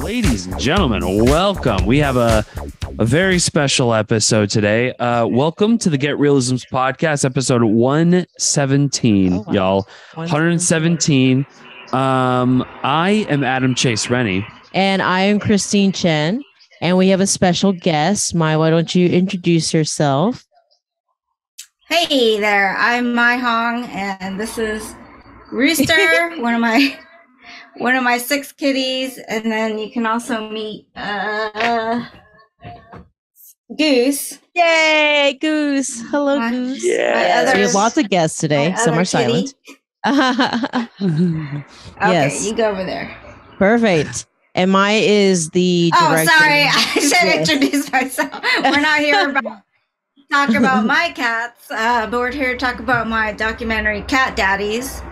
Ladies and gentlemen, welcome. We have a very special episode today. Welcome to the Get Realisms podcast, episode 117, y'all. 117. I am Adam Chase Rennie. And I am Christine Chen. And we have a special guest. Mai, why don't you introduce yourself? Hey there, I'm Mai Hong, and this is Rooster, one of my 6 kitties, and then you can also meet Goose. Yay, Goose! Hello, Goose. Yeah, we have lots of guests today. Some are silent. Okay, Yes, you go over there. perfect. And Mai is the director. Oh, sorry, I should introduce myself. We're not here about talk about my cats, but we're here to talk about my documentary Cat Daddies,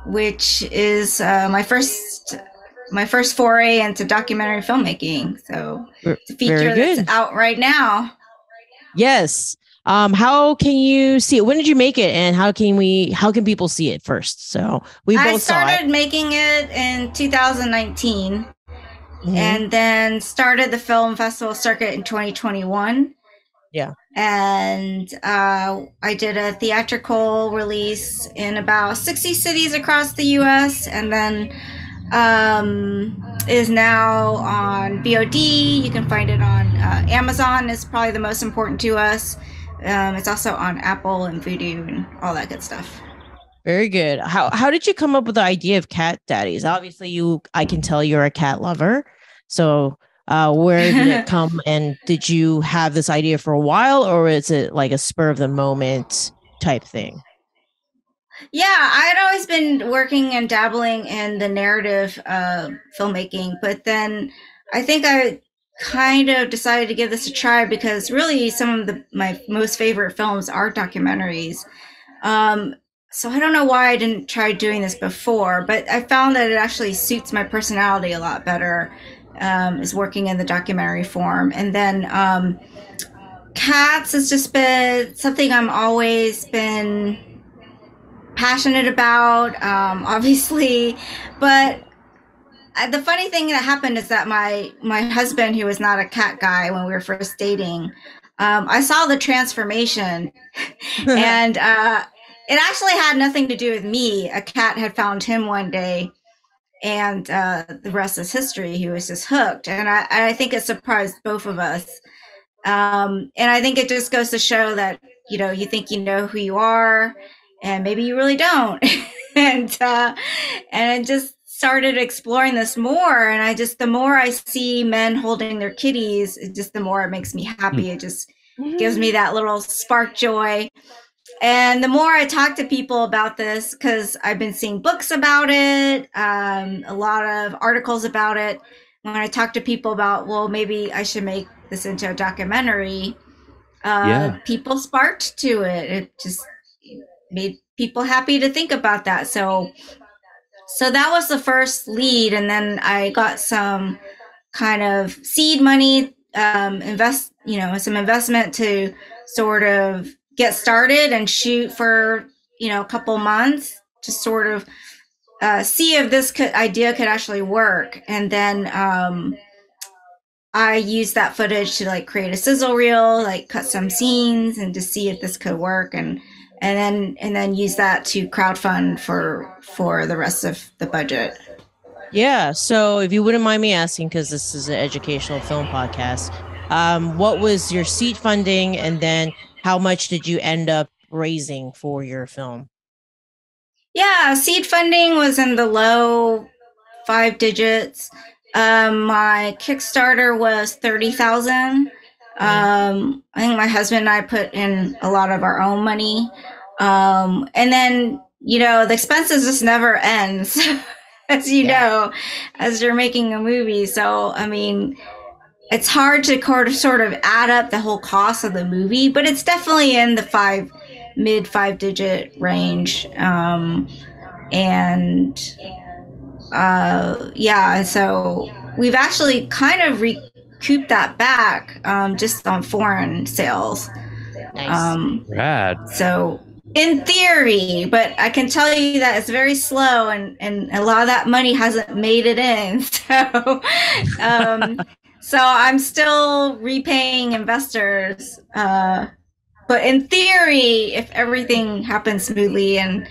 which is my first foray into documentary filmmaking. So it's a feature that's out right now. Yes. How can you see it? When did you make it, and how can people see it first? So I started making it in 2019. And then started the film festival circuit in 2021. Yeah. And I did a theatrical release in about 60 cities across the US, and then is now on VOD. You can find it on Amazon is probably the most important to us. It's also on Apple and Vudu and all that good stuff. Very good. How did you come up with the idea of Cat Daddies? Obviously, I can tell you're a cat lover. So where did it come? And did you have this idea for a while, or is it like a spur of the moment type thing? Yeah, I had always been working and dabbling in the narrative filmmaking, but then I think I kind of decided to give this a try because really some of my most favorite films are documentaries. So I don't know why I didn't try doing this before, but I found that it actually suits my personality a lot better, is working in the documentary form. And then cats has just been something I'm always been passionate about, obviously. But the funny thing that happened is that my husband, who was not a cat guy when we were first dating, I saw the transformation and it actually had nothing to do with me. A cat had found him one day, and the rest is history. He was just hooked, and I think it surprised both of us. And I think it just goes to show that, you think you know who you are, and maybe you really don't. and I just started exploring this more, and the more I see men holding their kitties, the more it makes me happy. It just gives me that little spark joy. And the more I talk to people about this, because I've been seeing books about it, a lot of articles about it. When I talk to people about, well, maybe I should make this into a documentary, people sparked to it. It just made people happy to think about that. So that was the first lead. And then I got some kind of seed money, some investment to sort of get started and shoot for, a couple months to sort of see if this idea could actually work. And then I used that footage to create a sizzle reel, cut some scenes and to see if this could work. And then use that to crowdfund for the rest of the budget. Yeah. So if you wouldn't mind me asking, because this is an educational film podcast, what was your seed funding, and then how much did you end up raising for your film? Yeah, seed funding was in the low 5 digits. My Kickstarter was $30,000. I think my husband and I put in a lot of our own money. And then, the expenses just never ends, as you know, as you're making a movie. So, I mean, it's hard to sort of add up the whole cost of the movie, but it's definitely in the mid 5 digit range. So we've actually kind of recouped that back just on foreign sales. Nice. Rad. So In theory, but I can tell you that it's very slow, and a lot of that money hasn't made it in. So I'm still repaying investors. But in theory, if everything happens smoothly and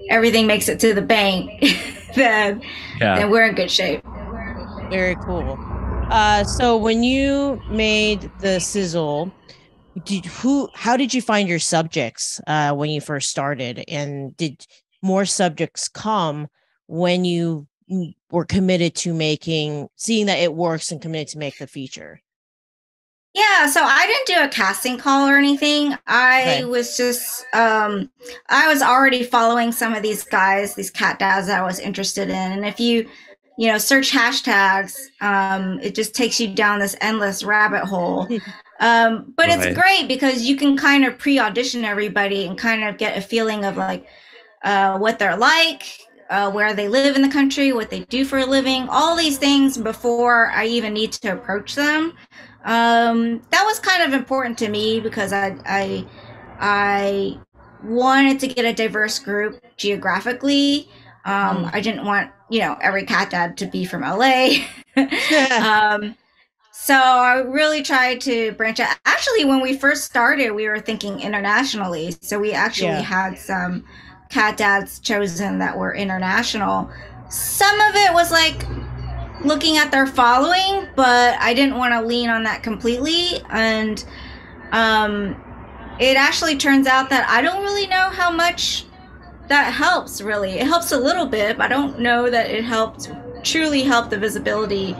everything makes it to the bank, then we're in good shape. Very cool. So when you made the Sizzle, how did you find your subjects when you first started, and did more subjects come when you were committed to seeing that it works and committed to make the feature? Yeah, so I didn't do a casting call or anything. I was just I was already following some of these guys, these cat dads that I was interested in, and if you search hashtags, it just takes you down this endless rabbit hole. But it's great because you can kind of pre-audition everybody and kind of get a feeling of like what they're like, where they live in the country, what they do for a living, all these things before I even need to approach them. That was kind of important to me because I wanted to get a diverse group geographically. I didn't want every cat dad to be from LA. So I really tried to branch out. Actually, when we first started, we were thinking internationally. So we actually had some cat dads chosen that were international. Some of it was like looking at their following, but I didn't want to lean on that completely. And it actually turns out that I don't really know how much that helps, really. It helps a little bit, but I don't know that it truly helped the visibility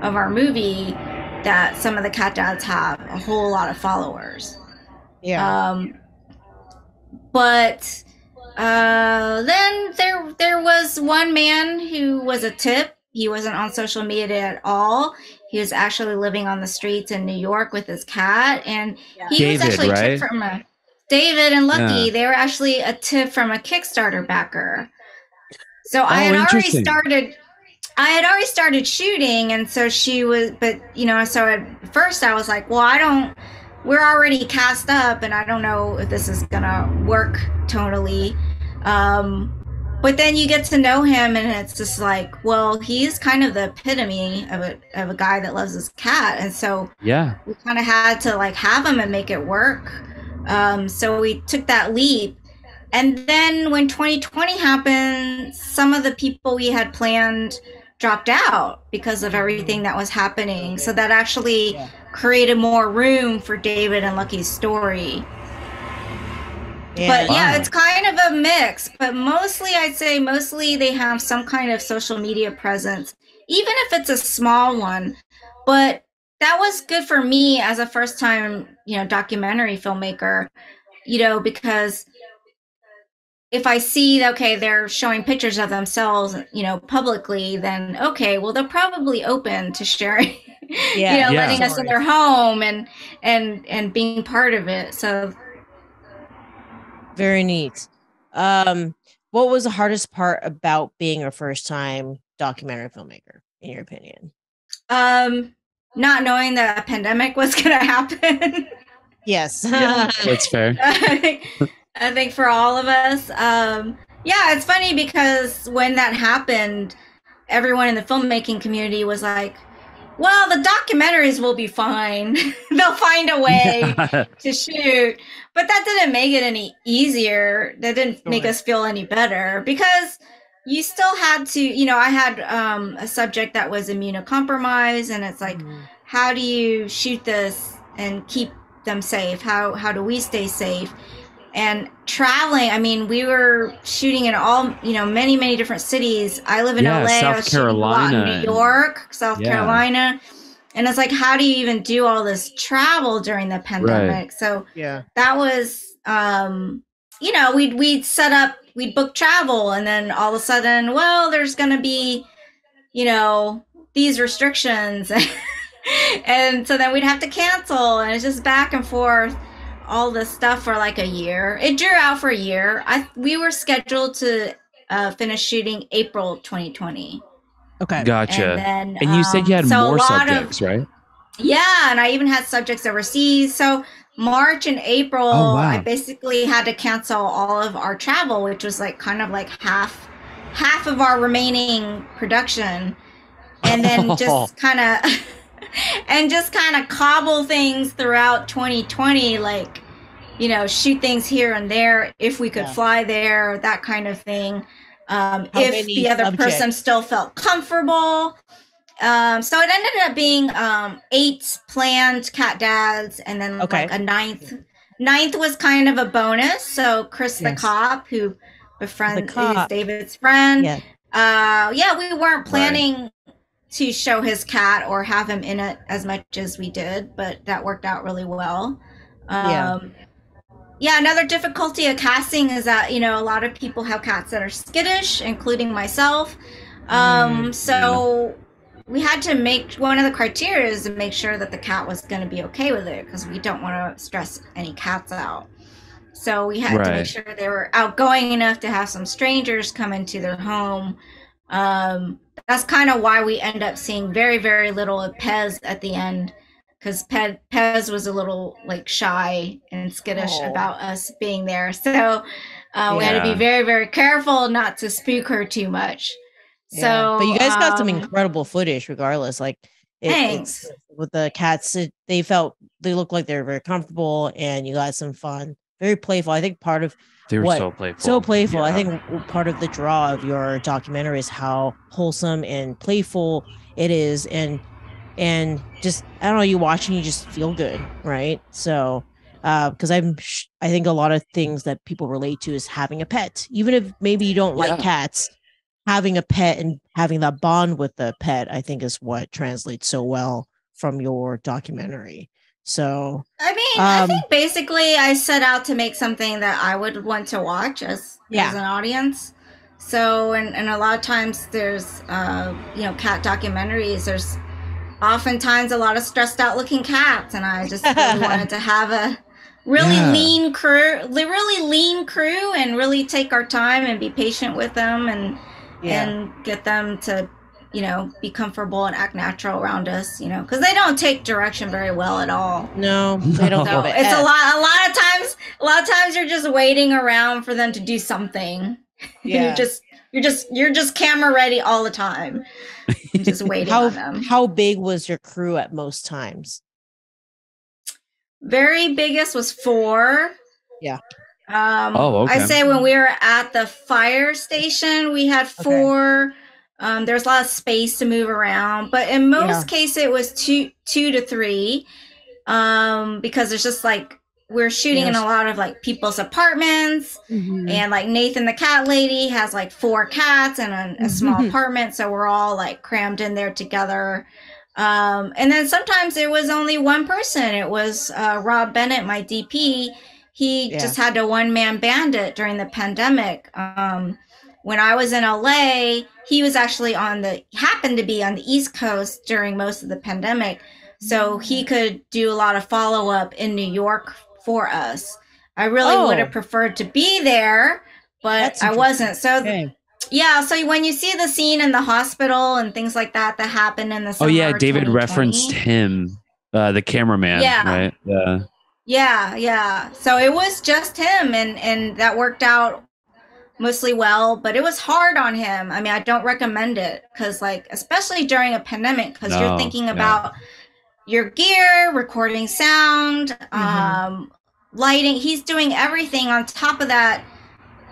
of our movie, that some of the cat dads have a whole lot of followers. But then there was one man who was a tip. He wasn't on social media at all. He was actually living on the streets in New York with his cat, and he was actually a tip from David and Lucky. They were actually a tip from a Kickstarter backer. So I had already started shooting, and so she was, but so at first I was like, well, we're already cast up, and I don't know if this is gonna work tonally. But then you get to know him, and it's just like, well, he's kind of the epitome of a guy that loves his cat, and so we kind of had to like have him and make it work. So we took that leap. And then when 2020 happened, some of the people we had planned dropped out because of everything that was happening. So that actually created more room for David and Lucky's story. But it's kind of a mix. But I'd say mostly they have some kind of social media presence, even if it's a small one. But that was good for me as a first-time, documentary filmmaker, because if I see, they're showing pictures of themselves, publicly, then, well, they're probably open to sharing, letting us in their home and being part of it. So. Very neat. What was the hardest part about being a first-time documentary filmmaker, in your opinion? Not knowing that a pandemic was going to happen. Yes. That's fair. I think for all of us, it's funny because when that happened, everyone in the filmmaking community was like, well, the documentaries will be fine. They'll find a way to shoot. But that didn't make it any easier. That didn't make us feel any better, because you still had to, I had a subject that was immunocompromised, and it's like, how do you shoot this and keep them safe? How do we stay safe? And traveling, I mean, we were shooting in all, many, many different cities. I live in LA. South Carolina. New York, South Carolina. And it's like, how do you even do all this travel during the pandemic? Right. So that was, we'd set up, we'd book travel, and then all of a sudden, well, there's going to be, these restrictions. And so then we'd have to cancel, and it's just back and forth. All this stuff for like a year. It drew out for a year. We were scheduled to finish shooting April 2020. Okay. Gotcha. And you said you had more subjects, right? Yeah, and I even had subjects overseas. So March and April, Oh, wow. I basically had to cancel all of our travel, which was like kind of like half of our remaining production, and then just kind of cobble things throughout 2020, like, you know, shoot things here and there if we could fly there, that kind of thing. If the other person still felt comfortable. So it ended up being 8 planned cat dads, and then like a ninth was kind of a bonus. So Chris the cop, who is David's friend. We weren't planning to show his cat or have him in it as much as we did, but that worked out really well. Another difficulty of casting is that, you know, a lot of people have cats that are skittish, including myself. So we had to make, one of the criteria is to make sure that the cat was going to be okay with it, because we don't want to stress any cats out. So we had to make sure they were outgoing enough to have some strangers come into their home. That's kind of why we end up seeing very, very little of Pez at the end, because Pez was a little like shy and skittish about us being there. So we had to be very, very careful not to spook her too much. So, but you guys got some incredible footage regardless. Like, thanks. With the cats, they looked like they were very comfortable, and you got some fun, very playful. I think part of they were so playful. I think part of the draw of your documentary is how wholesome and playful it is, and just, I don't know, you watch and you just feel good, right? So because I think a lot of things that people relate to is having a pet, even if maybe you don't like cats. Having a pet and having that bond with the pet, I think, is what translates so well from your documentary. So, I mean, I think basically I set out to make something that I would want to watch as an audience. So, and a lot of times there's, cat documentaries, there's oftentimes a lot of stressed out looking cats. And I just really wanted to have a really lean crew and really take our time and be patient with them and get them to, you know, be comfortable and act natural around us, you know, because they don't take direction very well at all. No, they don't. So it's a lot of times you're just waiting around for them to do something. Yeah. you're just camera ready all the time. Just waiting on them. How big was your crew at most times? Very biggest was 4. Yeah. I say when we were at the fire station, we had 4. There's a lot of space to move around, but in most cases it was 2 to 3, because there's just like, we're shooting in a lot of like people's apartments, and like Nathan the cat lady has like 4 cats and a small apartment, so we're all like crammed in there together. And then sometimes there was only one person. It was Rob Bennett, my DP. He just had to one-man band it during the pandemic. When I was in LA, he was actually happened to be on the East Coast during most of the pandemic. So he could do a lot of follow-up in New York for us. I really would have preferred to be there, but I wasn't. So so when you see the scene in the hospital and things like that happened in the summer, David referenced him, the cameraman, right? Yeah. So it was just him, and that worked out mostly well, but it was hard on him. I mean, I don't recommend it, because like, especially during a pandemic, because you're thinking about your gear, recording sound, lighting. He's doing everything on top of that,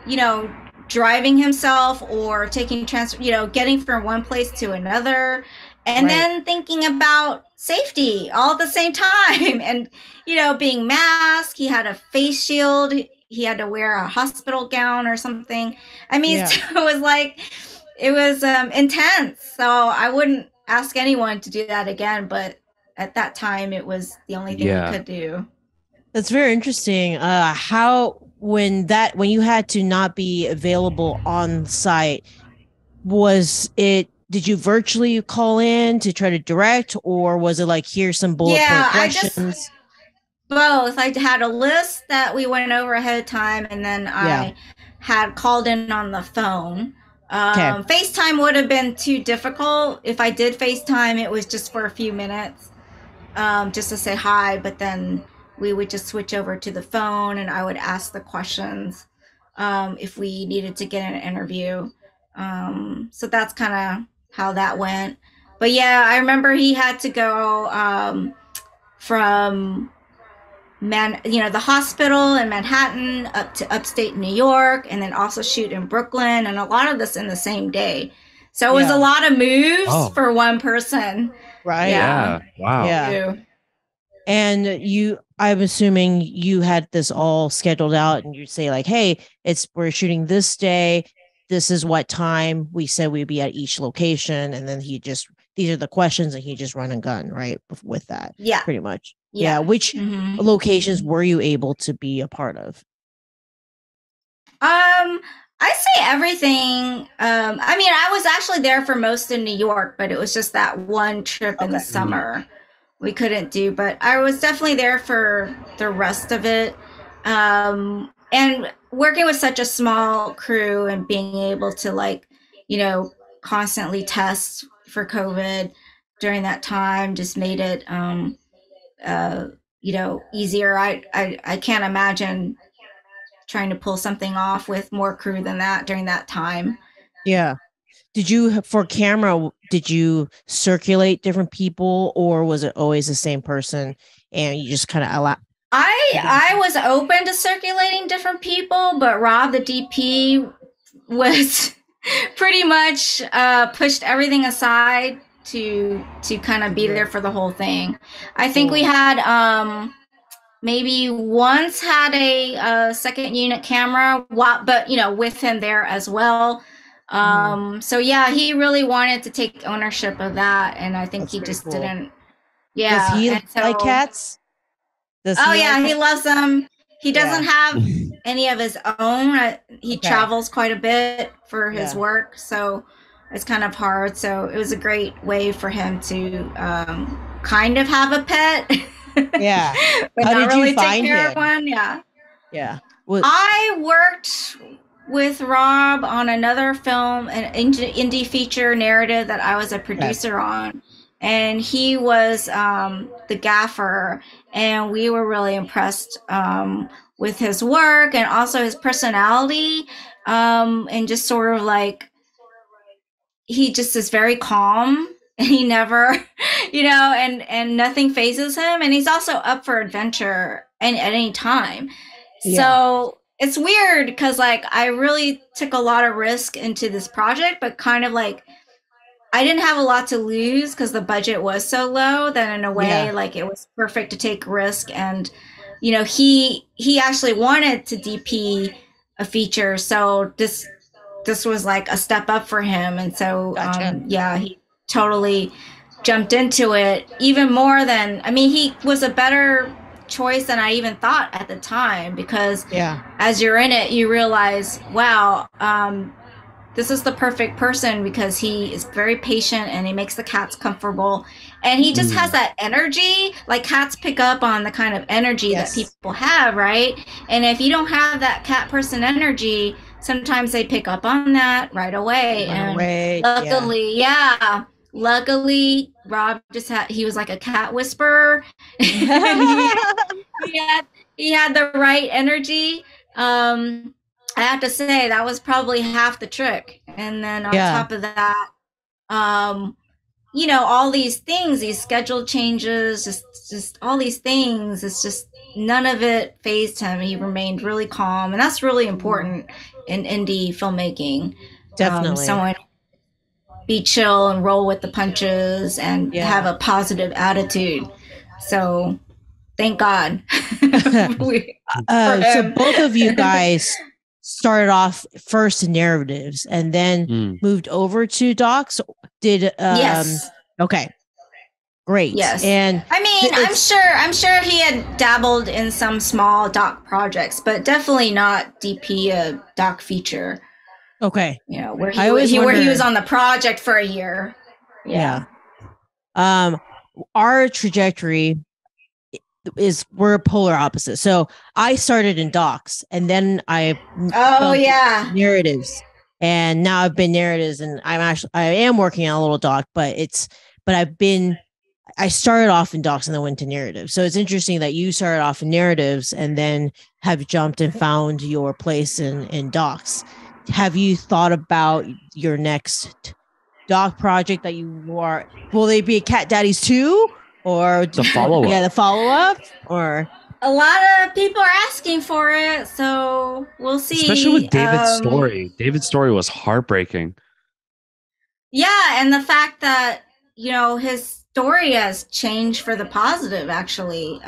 you know, driving himself or taking getting from one place to another, and then thinking about safety all at the same time, and, you know, being masked. He had a face shield. He had to wear a hospital gown or something. I mean, so it was intense. So I wouldn't ask anyone to do that again, but at that time it was the only thing we could do. That's very interesting. When you had to not be available on site, did you virtually call in to try to direct, or was it like, here's some bullet point questions? Both. I had a list that we went over ahead of time, and then I had called in on the phone. FaceTime would have been too difficult. If I did FaceTime, it was just for a few minutes, just to say hi, but then we would just switch over to the phone, and I would ask the questions if we needed to get an interview. So that's kind of how that went. But yeah, I remember he had to go from the hospital in Manhattan up to upstate New York, and then also shoot in Brooklyn, and a lot of this in the same day. So it was a lot of moves for one person. Right. Yeah. Wow. Yeah. And I'm assuming you had this all scheduled out, and you'd say like, hey, we're shooting this day. This is what time we said we'd be at each location. And then these are the questions, and he just run and gun right with that. Yeah. Pretty much. Yeah. Which locations were you able to be a part of? I say everything. I mean, I was actually there for most in New York, but it was just that one trip in the summer we couldn't do. But I was definitely there for the rest of it. And working with such a small crew and being able to constantly test for COVID during that time just made it easier. I can't imagine trying to pull something off with more crew than that during that time. Yeah. Did you circulate different people, or was it always the same person and you just kind of allow? I was open to circulating different people, but Rob, the DP, was pretty much pushed everything aside to kind of be there for the whole thing. I think we had maybe once had a second unit camera, but with him there as well. So yeah, he really wanted to take ownership of that, and I think he just didn't. Yeah. Does he like cats? He loves them. He doesn't have any of his own. He travels quite a bit for his work, so it's kind of hard. So it was a great way for him to kind of have a pet. Yeah. But How not did really you find take care him? of one. Yeah. Yeah. I worked with Rob on another film, an indie feature narrative that I was a producer on. And he was the gaffer, and we were really impressed with his work and also his personality, and just sort of he just is very calm, and he never, and nothing phases him, and he's also up for adventure at any time. Yeah. So it's weird because I really took a lot of risk into this project, but kind of I didn't have a lot to lose because the budget was so low that in a way, it was perfect to take risk. And, he actually wanted to DP a feature. So this was a step up for him. And so, he totally jumped into it even more than, he was a better choice than I even thought at the time, because as you're in it, you realize, wow, this is the perfect person, because he is very patient and he makes the cats comfortable, and he just has that energy. Cats pick up on the kind of energy that people have, right? And if you don't have that cat person energy, sometimes they pick up on that right away. Luckily, Rob he was like a cat whisperer. He had the right energy. I have to say that was probably half the trick. And then on top of that, all these things, these schedule changes, just all these things, it's just none of it fazed him. He remained really calm. And that's really important in indie filmmaking. Definitely. Someone be chill and roll with the punches and have a positive attitude. So thank God. So both of you guys started off first in narratives and then moved over to docs. Yes. Okay. Great. Yes. And I'm sure he had dabbled in some small doc projects, but definitely not DP a doc feature. Okay. Where he was on the project for a year. Yeah. Our trajectory we're polar opposite. So I started in docs, and then I narratives, and now I've been narratives, and I am working on a little doc, but I've been I started off in docs and then went to narrative. So it's interesting that you started off in narratives and then have jumped and found your place in docs. Have you thought about your next doc project that you are? Will they be Cat Daddies 2 or the follow up? Yeah, the follow up. Or a lot of people are asking for it, so we'll see. Especially with David's story. David's story was heartbreaking. Yeah, and the fact that his story has changed for the positive, actually.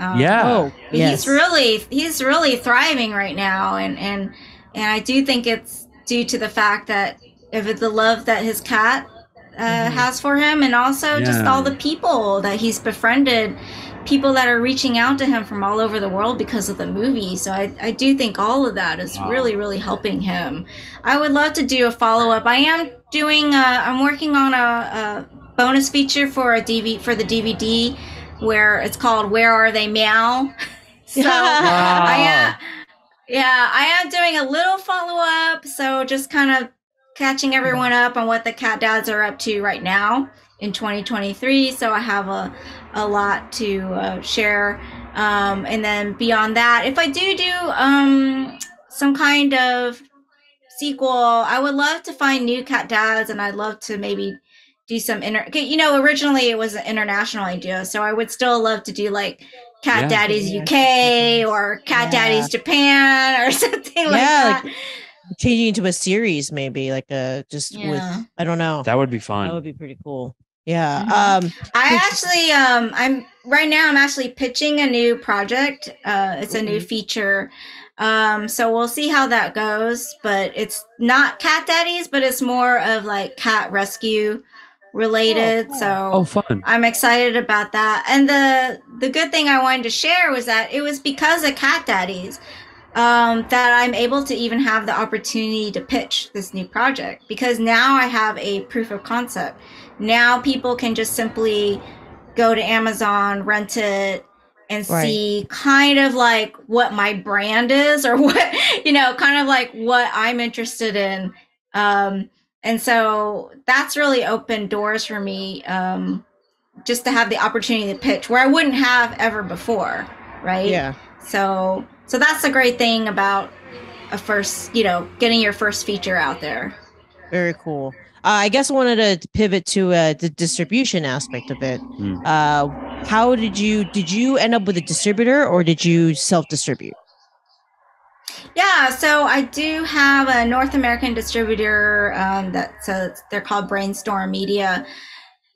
He's really thriving right now, and I do think it's due to the fact that of the love that his cat has for him, and also just all the people that he's befriended, people that are reaching out to him from all over the world because of the movie. So I do think all of that is really, really helping him. I would love to do a follow-up. I am doing I'm working on a bonus feature for the DVD where it's called Where Are They Meow? So I am doing a little follow-up, so just kind of catching everyone up on what the cat dads are up to right now in 2023. So I have a lot to share, and then beyond that, if I do some kind of sequel, I would love to find new cat dads, and I'd love to maybe do some originally it was an international idea, so I would still love to do like Cat Daddies UK or Cat Daddies Japan or something like that. Like changing into a series, maybe like with I don't know. That would be fun. That would be pretty cool. Yeah. I'm actually pitching a new project. It's a new feature. So we'll see how that goes, but it's not Cat Daddies, but it's more of like cat rescue related. So fun. I'm excited about that. And the good thing I wanted to share was that it was because of Cat Daddies that I'm able to even have the opportunity to pitch this new project, because now I have a proof of concept. Now people can just simply go to Amazon, rent it, and see kind of like what my brand is, or what, kind of like what I'm interested in. And so that's really opened doors for me, just to have the opportunity to pitch where I wouldn't have ever before. Right. Yeah. So that's a great thing about a first, getting your first feature out there. Very cool. I guess I wanted to pivot to the distribution aspect of it. How did you end up with a distributor, or did you self-distribute? Yeah, so I do have a North American distributor they're called Brainstorm Media.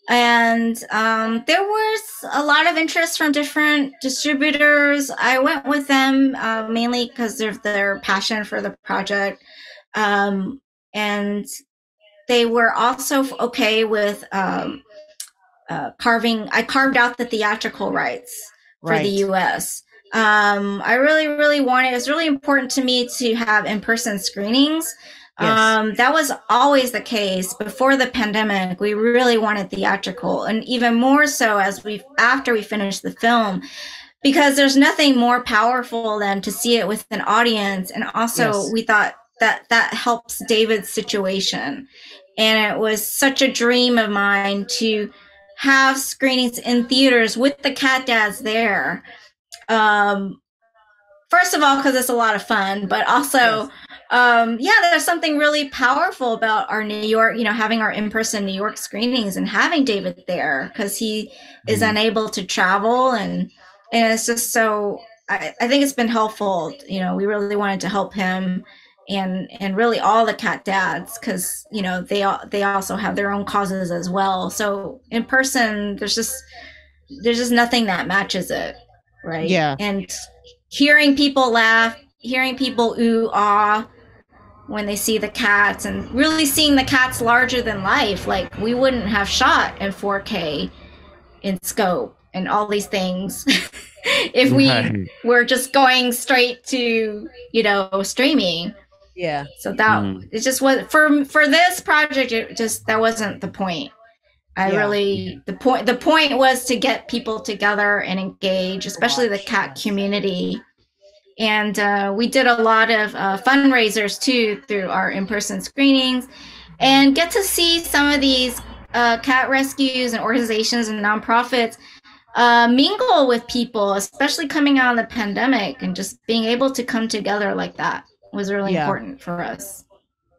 And there was a lot of interest from different distributors. I went with them mainly because of their passion for the project. And they were also okay with I carved out the theatrical rights for the US. I really, really wanted, it was really important to me to have in-person screenings. Yes. That was always the case before the pandemic. We really wanted theatrical, and even more so after we finished the film, because there's nothing more powerful than to see it with an audience. And also we thought that helps David's situation. And it was such a dream of mine to have screenings in theaters with the cat dads there. First of all, because it's a lot of fun, but also, there's something really powerful about our New York, having our in-person New York screenings and having David there, because he is unable to travel, and it's just so, I think it's been helpful. We really wanted to help him and really all the cat dads, because, they also have their own causes as well. So in person, there's just nothing that matches it. Right. Yeah. And hearing people laugh, hearing people ooh, ah, when they see the cats, and really seeing the cats larger than life. Like, we wouldn't have shot in 4K in scope and all these things if we were just going straight to, streaming. Yeah. So that it just was for this project, that wasn't the point. The point was to get people together and engage, especially the cat community. And we did a lot of fundraisers too through our in-person screenings, and get to see some of these cat rescues and organizations and nonprofits mingle with people, especially coming out of the pandemic, and just being able to come together like that was really important for us.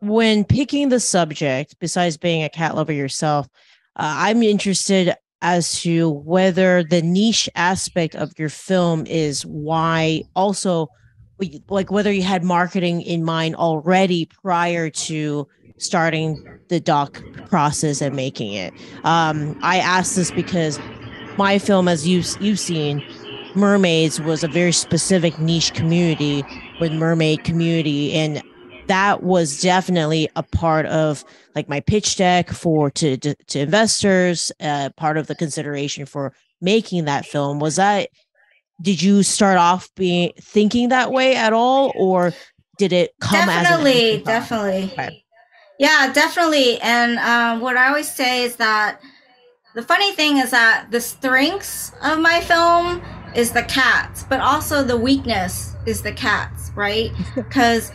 When picking the subject, besides being a cat lover yourself, I'm interested as to whether the niche aspect of your film is why also, like whether you had marketing in mind already prior to starting the doc process and making it. I asked this because my film, as you've seen, Mermaids, was a very specific niche community with mermaid community, and that was definitely a part of like my pitch deck to investors. Part of the consideration for making that film was that. Did you start off thinking that way at all, or did it come definitely? Okay. Yeah, definitely. And what I always say is that the funny thing is that the strengths of my film is the cats, but also the weakness is the cats, right? Because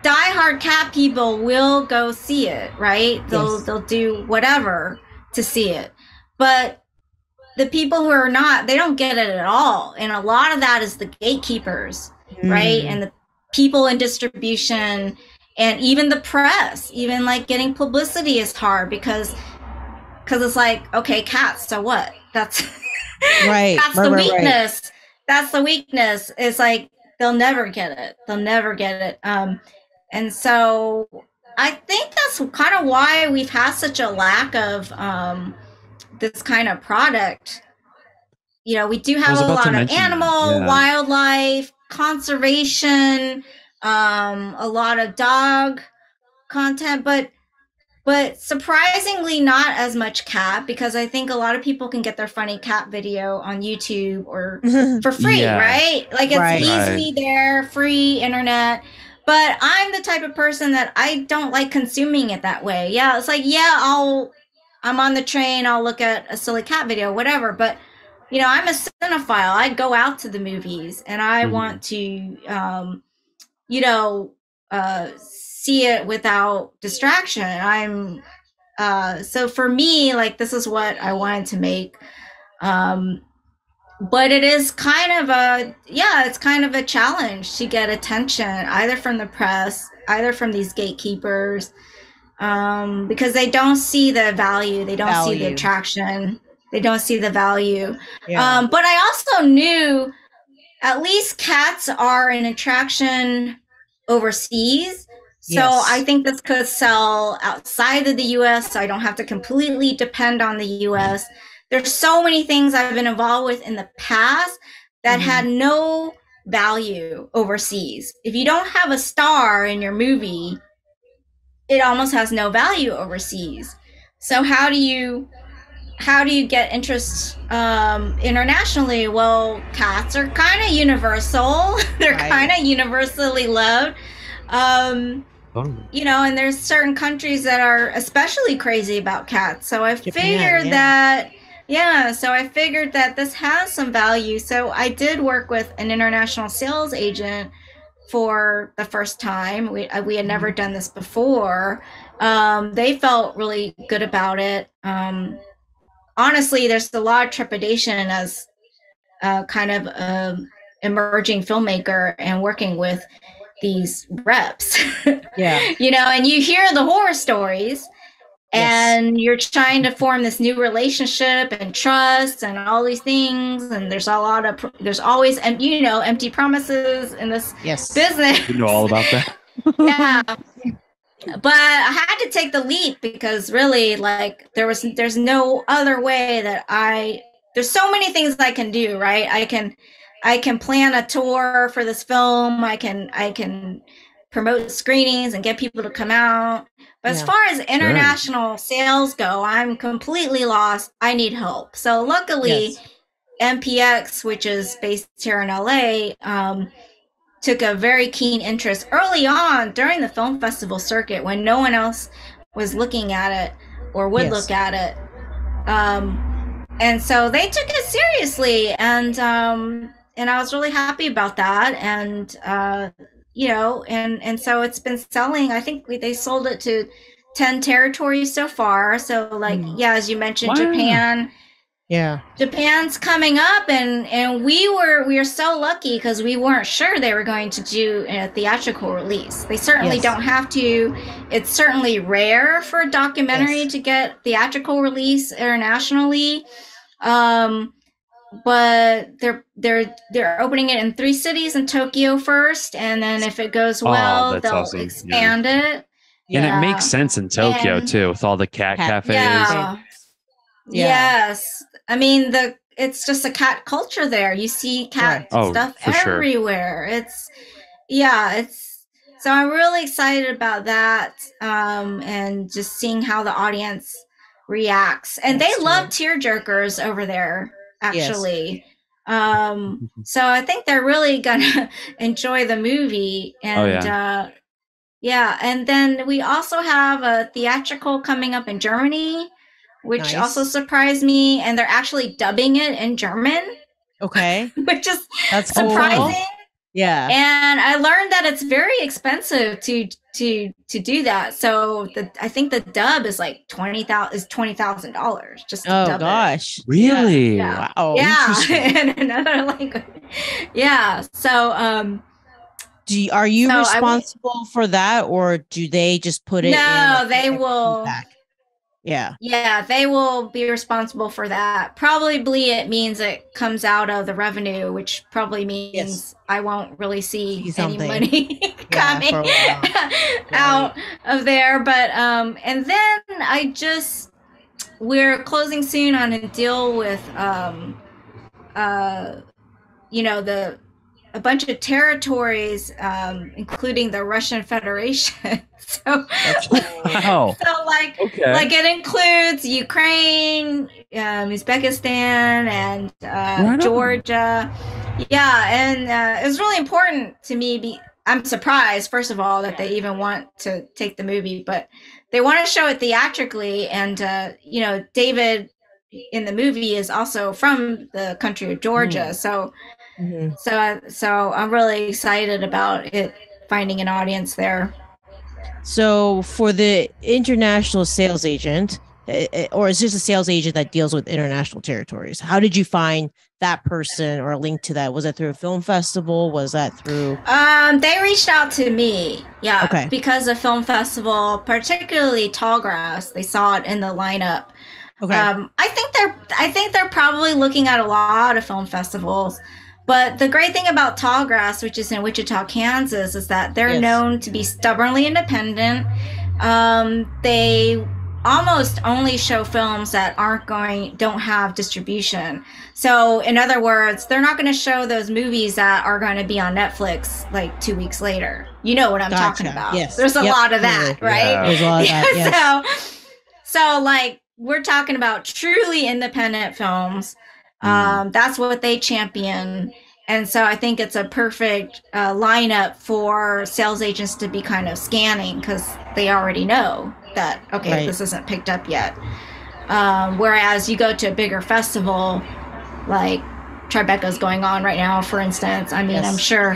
diehard cat people will go see it, right? They'll do whatever to see it, but the people who are not, they don't get it at all. And a lot of that is the gatekeepers, right? And the people in distribution, and even the press, even like getting publicity is hard because it's like, okay, cats, so what? That's right. That's the weakness. Right. That's the weakness. It's like they'll never get it. They'll never get it. And so I think that's kind of why we've had such a lack of this kind of product. You know, we do have a lot of animal, wildlife, conservation, a lot of dog content, but surprisingly not as much cat, because I think a lot of people can get their funny cat video on YouTube or for free, right? Like it's easily there, free internet. But I'm the type of person that I don't like consuming it that way. Yeah, it's like, I'm on the train, I'll look at a silly cat video, whatever. But, you know, I'm a cinephile. I go out to the movies and I want to, see it without distraction. So for me, like, this is what I wanted to make. But it is kind of it's kind of a challenge to get attention, either from the press, either from these gatekeepers, because they don't see the value. They don't see the attraction. They don't see the value. Yeah. But I also knew at least cats are an attraction overseas. So I think this could sell outside of the US, so I don't have to completely depend on the US. There's so many things I've been involved with in the past that had no value overseas. If you don't have a star in your movie, it almost has no value overseas. So how do you get interest internationally? Well, cats are kind of universal. They're kind of universally loved. You know, and there's certain countries that are especially crazy about cats. So I figured that this has some value. So I did work with an international sales agent for the first time. We had never done this before. They felt really good about it. Honestly, there's a lot of trepidation as kind of emerging filmmaker and working with these reps. You know, and you hear the horror stories and you're trying to form this new relationship and trust and all these things, and there's always empty promises in this business. You know all about that. But I had to take the leap because really, like, there's no other way that there's so many things I can do, right? I can plan a tour for this film. I can promote screenings and get people to come out. But as far as international sales go, I'm completely lost. I need help. So luckily, MPX, which is based here in LA, took a very keen interest early on during the film festival circuit when no one else was looking at it or would look at it. And so they took it seriously, and I was really happy about that. And and so it's been selling. I think they sold it to 10 territories so far. So as you mentioned, Japan Yeah. Japan's coming up, and we are so lucky because we weren't sure they were going to do a theatrical release. They certainly don't have to. It's certainly rare for a documentary to get theatrical release internationally. But they're opening it in 3 cities in Tokyo first, and then if it goes well, they'll expand it. And it makes sense in Tokyo too, with all the cat cafes. Yeah. Yes, I mean it's just a cat culture there. You see cat stuff everywhere. Sure. So I'm really excited about that, and just seeing how the audience reacts. And they love tearjerkers over there, actually. So I think they're really gonna enjoy the movie. And and then we also have a theatrical coming up in Germany, which also surprised me, and they're actually dubbing it in German. Okay. Which is surprising. Cool. Yeah. And I learned that it's very expensive to do that. So I think the dub is like $20,000 just to dub gosh. it. Really? Yeah. Wow. Yeah. In another language. Yeah. So are you responsible for that, or do they just put it No, they will. Yeah. Yeah, they will be responsible for that. Probably it means it comes out of the revenue, which probably means I won't really see any money coming out of there. But and then we're closing soon on a deal with a bunch of territories, including the Russian Federation. So it includes Ukraine, Uzbekistan, and Georgia. Yeah, and it was really important to me. I'm surprised, first of all, that they even want to take the movie, but they want to show it theatrically. And David in the movie is also from the country of Georgia, so I'm really excited about it finding an audience there. So for the international sales agent, or is this a sales agent that deals with international territories? How did you find that person or a link to that? Was it through a film festival? Was that through? They reached out to me. Yeah. Okay. Because of film festival, particularly Tallgrass, they saw it in the lineup. Okay. I think they're probably looking at a lot of film festivals. But the great thing about Tallgrass, which is in Wichita, Kansas, is that they're known to be stubbornly independent. They almost only show films that don't have distribution. So in other words, they're not going to show those movies that are going to be on Netflix like 2 weeks later. You know what I'm talking about. Yes. There's a lot of that, right? Yeah. There's a lot of that, yes. So like we're talking about truly independent films. That's what they champion. And so I think it's a perfect lineup for sales agents to be kind of scanning, because they already know that, this isn't picked up yet. Whereas you go to a bigger festival, like Tribeca's going on right now, for instance. I mean, I'm sure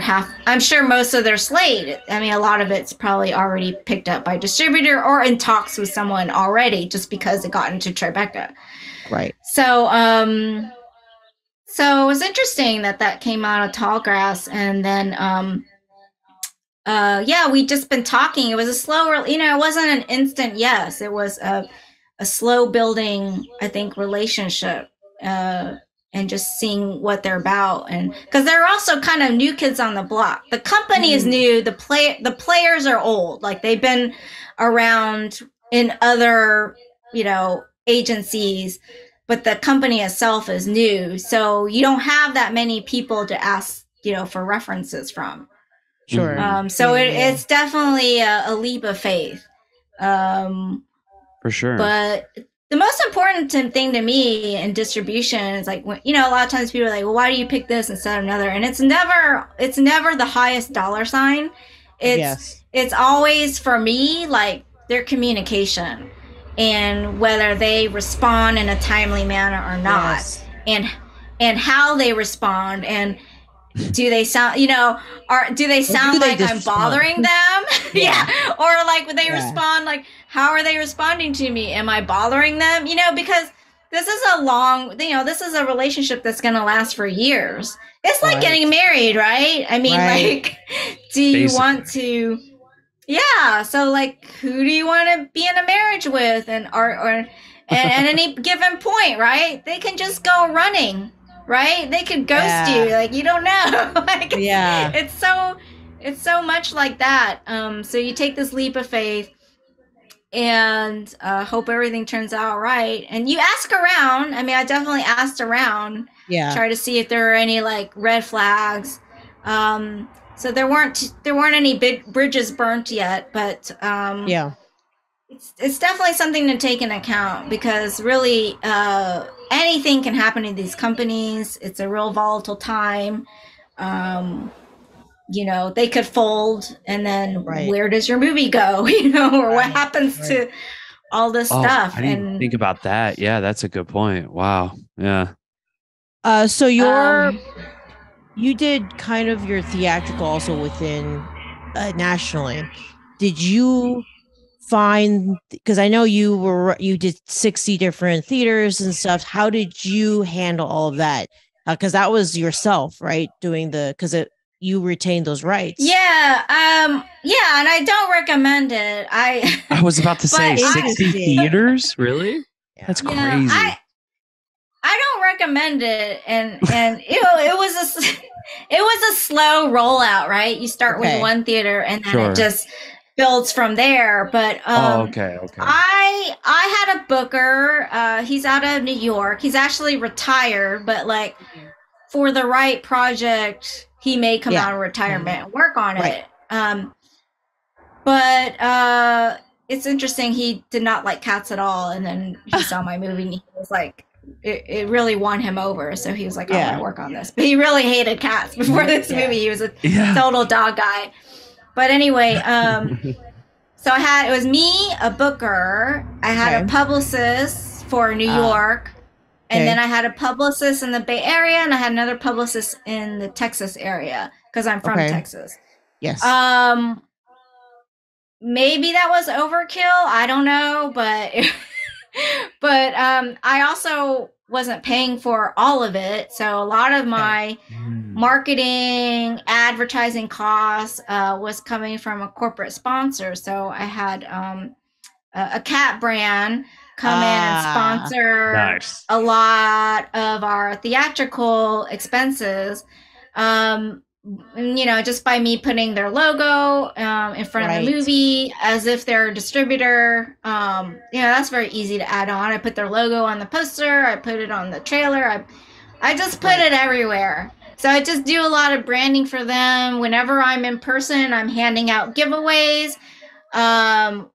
most of their slate, I mean, a lot of it's probably already picked up by distributor or in talks with someone already, just because it got into Tribeca. Right. So it was interesting that came out of Tallgrass, and then we just been talking. It was a slower, it wasn't an instant yes. It was a slow building, I think, relationship, and just seeing what they're about. And because they're also kind of new kids on the block. The company is new. The players are old. Like they've been around in other, agencies. But the company itself is new, so you don't have that many people to ask, for references from. Sure. It's definitely a leap of faith. For sure. But the most important thing to me in distribution is like, a lot of times people are like, well, why do you pick this instead of another? And it's never the highest dollar sign. It's always, for me, like their communication. And whether they respond in a timely manner or not, and how they respond, and do they sound, do they sound like I'm bothering them? Or like, would they respond like, how are they responding to me? Am I bothering them? Because this is a long, this is a relationship that's going to last for years. It's like getting married, right? I mean, like, do you want to, yeah. So like, who do you want to be in a marriage with? And at any given point, right? They can just go running, right? They could ghost you. Like, you don't know. Like, it's so much like that. So you take this leap of faith and hope everything turns out right. And you ask around. I mean, I definitely asked around. Yeah. Try to see if there are any like red flags. So there weren't any big bridges burnt yet, but it's definitely something to take into account, because really anything can happen in these companies. It's a real volatile time. They could fold, and then where does your movie go? Or what happens to all this stuff? I didn't think about that. Yeah, that's a good point. Wow. Yeah. So you did kind of your theatrical also within nationally. Did you find, because I know you did 60 different theaters and stuff. How did you handle all of that? Because that was yourself, right? You retain those rights. Yeah. And I don't recommend it. I was about to say 60 theaters? Really? Yeah. That's crazy. I don't recommend it. And it was a slow rollout, right? You start with one theater and then it just builds from there. But okay. I had a booker. He's out of New York. He's actually retired, but like for the right project, he may come out of retirement and work on it. But it's interesting. He did not like cats at all. And then he saw my movie and he was like, it really won him over. So he was like, I want to work on this. But he really hated cats before this movie. He was a total dog guy. But anyway, so it was me, a booker. I had a publicist for New York. And then I had a publicist in the Bay Area, and I had another publicist in the Texas area, because I'm from Texas. Yes. Maybe that was overkill. I don't know, but I also wasn't paying for all of it. So a lot of my marketing, advertising costs was coming from a corporate sponsor. So I had a cat brand come in and sponsor a lot of our theatrical expenses. Just by me putting their logo in front of the movie as if they're a distributor. That's very easy to add on. I put their logo on the poster. I put it on the trailer. I just put it everywhere. So I just do a lot of branding for them. Whenever I'm in person, I'm handing out giveaways.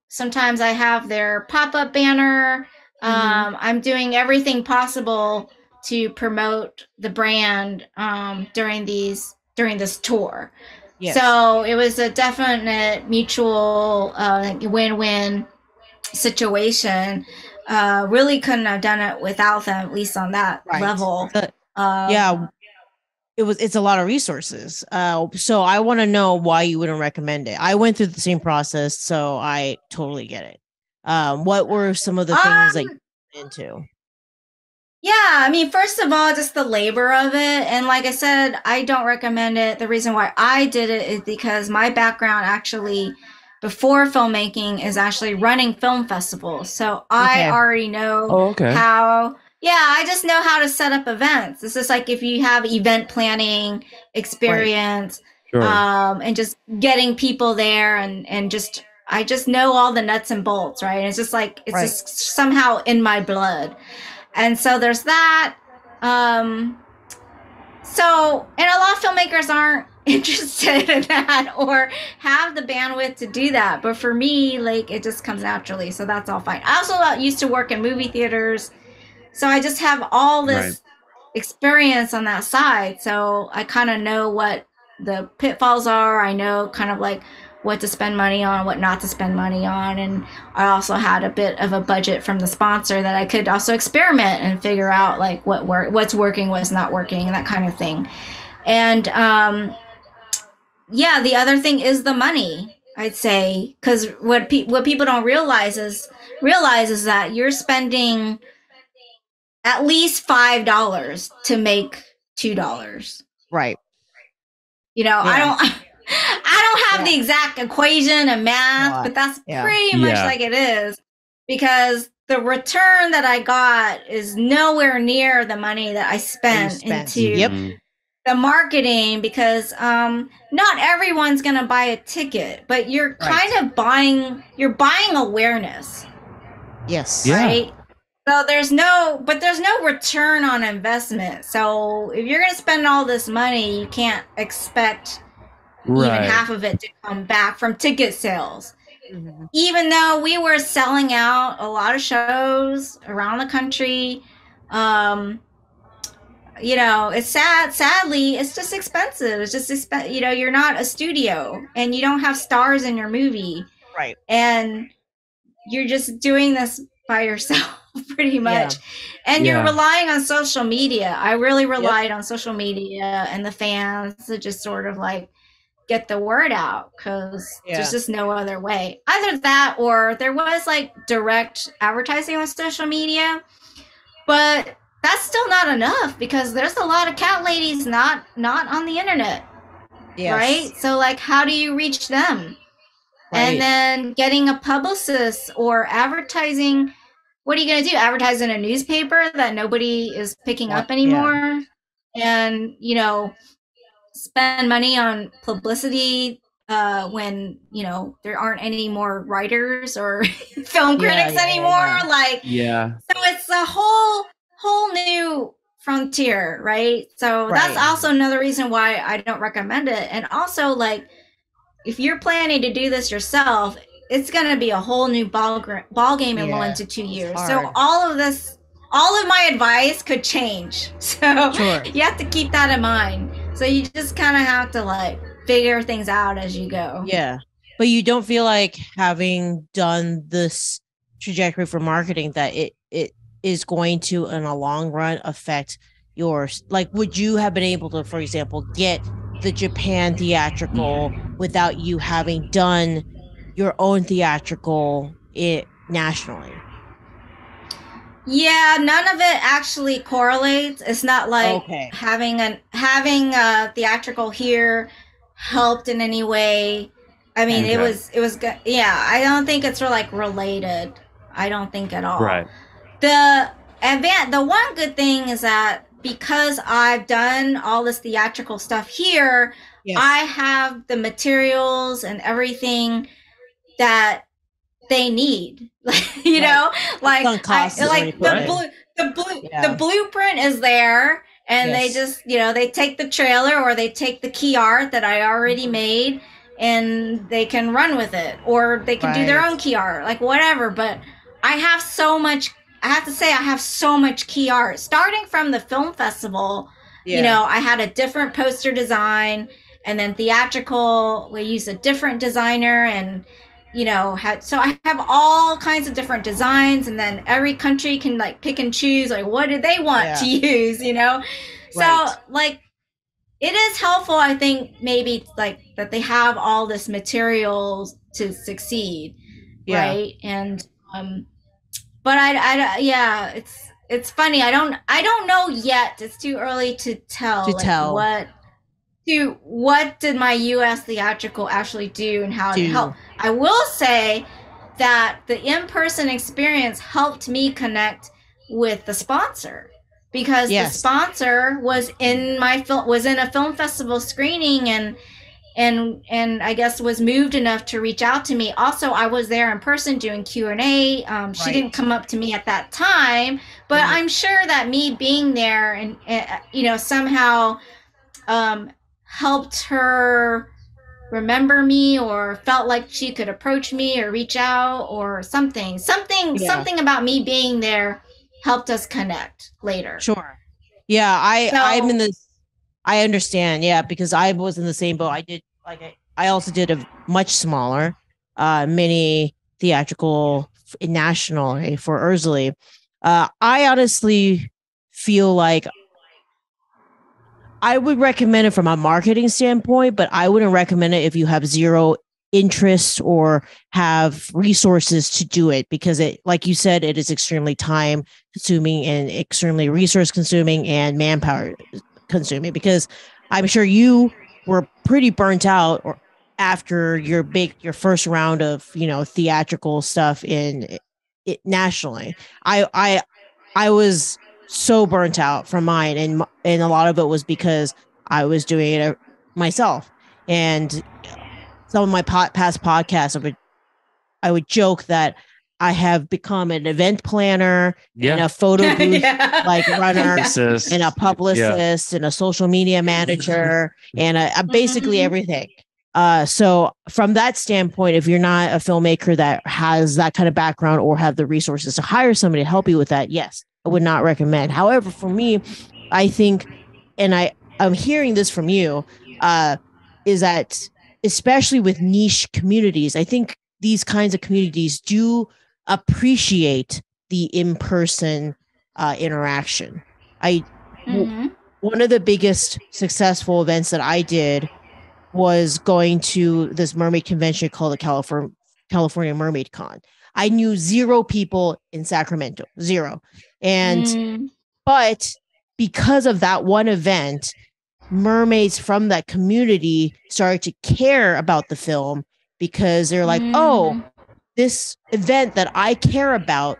Sometimes I have their pop-up banner. I'm doing everything possible to promote the brand during this tour. Yes. So it was a definite mutual win-win situation. Really couldn't have done it without them, at least on that level. It's a lot of resources. So I want to know why you wouldn't recommend it. I went through the same process, so I totally get it. What were some of the things that you went into? Yeah, I mean, first of all, just the labor of it. And like I said, I don't recommend it. The reason why I did it is because my background actually before filmmaking is actually running film festivals. So I already know how, I just know how to set up events. It's just like if you have event planning experience and just getting people there and just, I just know all the nuts and bolts, right? And it's just like, it's just somehow in my blood. And so there's that. And a lot of filmmakers aren't interested in that or have the bandwidth to do that. But for me, like, it just comes naturally. So that's all fine. I also used to work in movie theaters. So I just have all this experience on that side. So I kind of know what the pitfalls are. I know kind of like what to spend money on, what not to spend money on. And I also had a bit of a budget from the sponsor that I could also experiment and figure out like what's working, what's not working, and that kind of thing. And the other thing is the money, I'd say, because what people don't realize is that you're spending at least $5 to make $2. Right. You know, yeah. I don't have the exact equation and math, but that's pretty much like it is, because the return that I got is nowhere near the money that I spent into the marketing, because not everyone's going to buy a ticket, but you're kind of buying awareness. Yes. Right. So there's no return on investment. So if you're going to spend all this money, you can't expect even half of it to come back from ticket sales. Mm-hmm. Even though we were selling out a lot of shows around the country, you know, it's sadly, it's just expensive. It's just you know, you're not a studio and you don't have stars in your movie. Right. And you're just doing this by yourself pretty much. And you're relying on social media. I really relied on social media and the fans to just sort of like get the word out, because there's just no other way. Either that, or there was like direct advertising on social media, but that's still not enough, because there's a lot of cat ladies not on the internet. Right? So like, how do you reach them? Right. And then getting a publicist or advertising. What are you going to do? Advertise in a newspaper that nobody is picking up anymore? And, you know, spend money on publicity when, you know, there aren't any more writers or film critics anymore. Like, so it's a whole new frontier, right? So that's also another reason why I don't recommend it. And also, like, if you're planning to do this yourself, it's going to be a whole new ball game in 1 to 2 years. So all of my advice could change. So you have to keep that in mind. So you just kind of have to like figure things out as you go. Yeah. But you don't feel like, having done this trajectory for marketing, that it is going to, in a long run, affect yours? Like, would you have been able to, for example, get the Japan theatrical without you having done your own theatrical nationally? Yeah, none of it actually correlates. It's not like having a theatrical here helped in any way. I mean, it was good. Yeah, I don't think it's like related. I don't think at all. Right. The one good thing is that because I've done all this theatrical stuff here, I have the materials and everything that they need. You know, like the blueprint is there, and they just, you know, they take the trailer or they take the key art that I already made, and they can run with it, or they can do their own key art, like whatever. But I have so much. I have to say, I have so much key art. Starting from the film festival, you know, I had a different poster design, and then theatrical, we used a different designer, and, you know, so I have all kinds of different designs, and then every country can like pick and choose, like, what do they want to use, you know? So like, it is helpful, I think, maybe like that they have all this material to succeed. Right. And, but it's funny. I don't know yet. It's too early to tell. What did my U.S. theatrical actually do and how it helped? I will say that the in-person experience helped me connect with the sponsor, because the sponsor was in a film festival screening, and I guess was moved enough to reach out to me. Also, I was there in person doing Q&A. She didn't come up to me at that time, but I'm sure that me being there and you know, somehow helped her remember me, or felt like she could approach me or reach out, or something about me being there helped us connect later. Sure. Yeah, I'm in this. I understand. Yeah, because I was in the same boat. I also did a much smaller mini theatrical nationally for Urzuli. I honestly feel like I would recommend it from a marketing standpoint, but I wouldn't recommend it if you have zero interest or have resources to do it, because it, like you said, it is extremely time consuming and extremely resource consuming and manpower consuming, because I'm sure you were pretty burnt out or after your first round of, theatrical stuff in it nationally. I was so burnt out from mine, and a lot of it was because I was doing it myself. And some of my past podcasts, I would joke that I have become an event planner and a photo booth like runner and a publicist and a social media manager and basically everything. So from that standpoint, if you're not a filmmaker that has that kind of background or have the resources to hire somebody to help you with that, yes, I would not recommend. However, for me, I think, and I'm hearing this from you, is that especially with niche communities, I think these kinds of communities do appreciate the in-person interaction. One of the biggest successful events that I did was going to this mermaid convention called the California Mermaid Con. I knew 0 people in Sacramento, 0. But because of that one event, mermaids from that community started to care about the film, because they're like, oh, this event that I care about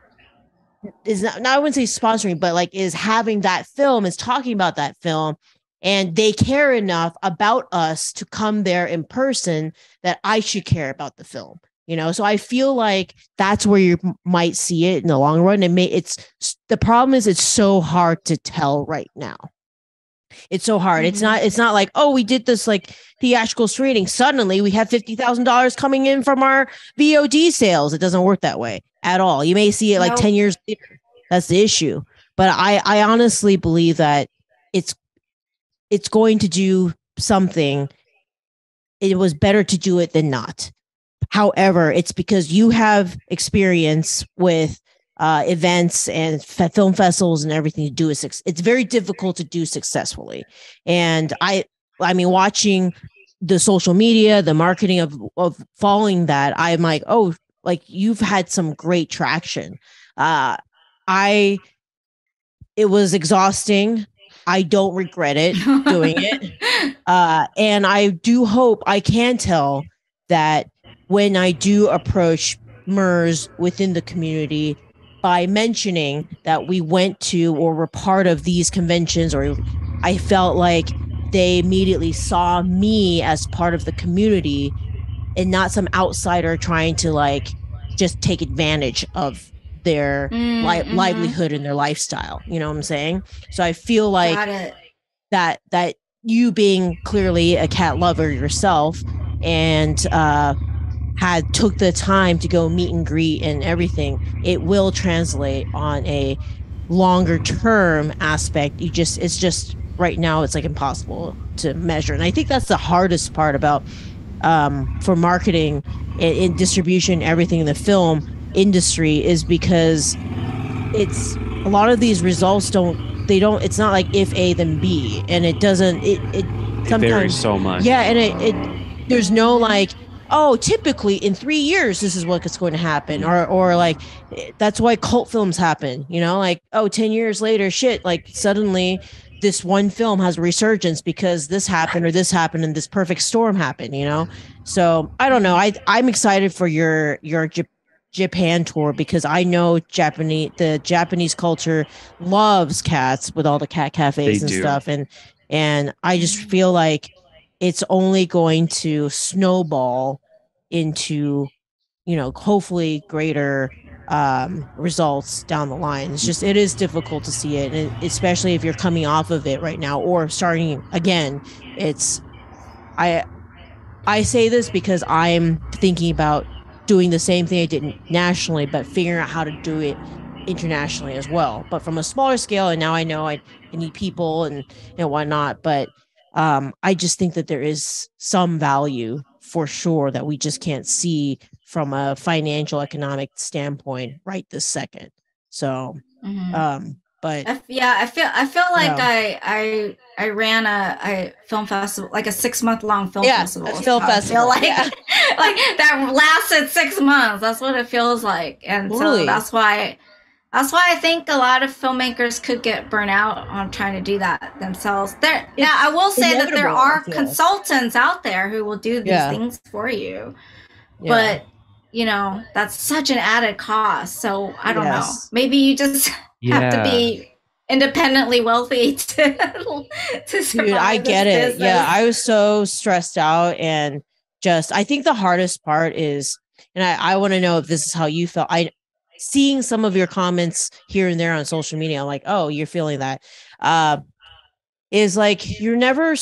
is not I wouldn't say sponsoring, but like is having that film, is talking about that film, and they care enough about us to come there in person that I should care about the film. So I feel like that's where you might see it in the long run. The problem is it's so hard to tell right now. It's so hard. It's not like, oh, we did this like theatrical screening. Suddenly we have $50,000 coming in from our VOD sales. It doesn't work that way at all. You may see it like 10 years later. That's the issue. But I honestly believe that it's going to do something. It was better to do it than not. However, it's because you have experience with events and film festivals and everything to do it. It's very difficult to do successfully. And I mean, watching the social media, the marketing of following that, I'm like, oh, like you've had some great traction. It was exhausting. I don't regret it doing it. And I do hope I can tell that when I do approach MERS within the community by mentioning that we went to or were part of these conventions, or I felt like they immediately saw me as part of the community and not some outsider trying to like just take advantage of their livelihood and their lifestyle. You know what I'm saying? So I feel like that you being clearly a cat lover yourself and took the time to go meet and greet and everything, it will translate on a longer term aspect. It's just right now it's like impossible to measure. And I think that's the hardest part about for marketing and distribution, everything in the film industry, is because it's a lot of these results it's not like if A then B, and it sometimes varies so much. Yeah. And there's no like, oh, typically in 3 years, this is what's going to happen. Or like, that's why cult films happen, like, oh, 10 years later, shit, like suddenly this one film has a resurgence because this happened or this happened and this perfect storm happened, So I don't know. I'm excited for your Japan tour, because I know the Japanese culture loves cats with all the cat cafes and stuff. And I just feel like it's only going to snowball into, hopefully greater results down the line. It is difficult to see it, and especially if you're coming off of it right now or starting again. I say this because I'm thinking about doing the same thing I did nationally, but figuring out how to do it internationally as well, but from a smaller scale. And now I know I need people and whatnot, but I just think that there is some value for sure that we just can't see from a financial economic standpoint right this second. So, but I feel like I ran a film festival, like a 6-month long film festival. Film festival. I like that lasted 6 months. That's what it feels like. And so that's why I think a lot of filmmakers could get burnt out on trying to do that themselves. Now, I will say that there are consultants out there who will do these things for you. But, that's such an added cost. So I don't know. Maybe you just have to be independently wealthy to survive. Dude, I get it. Business. Yeah, I was so stressed out, and I think the hardest part is, and I want to know if this is how you felt. Seeing some of your comments here and there on social media, I'm like, oh, you're feeling that. Is like you're never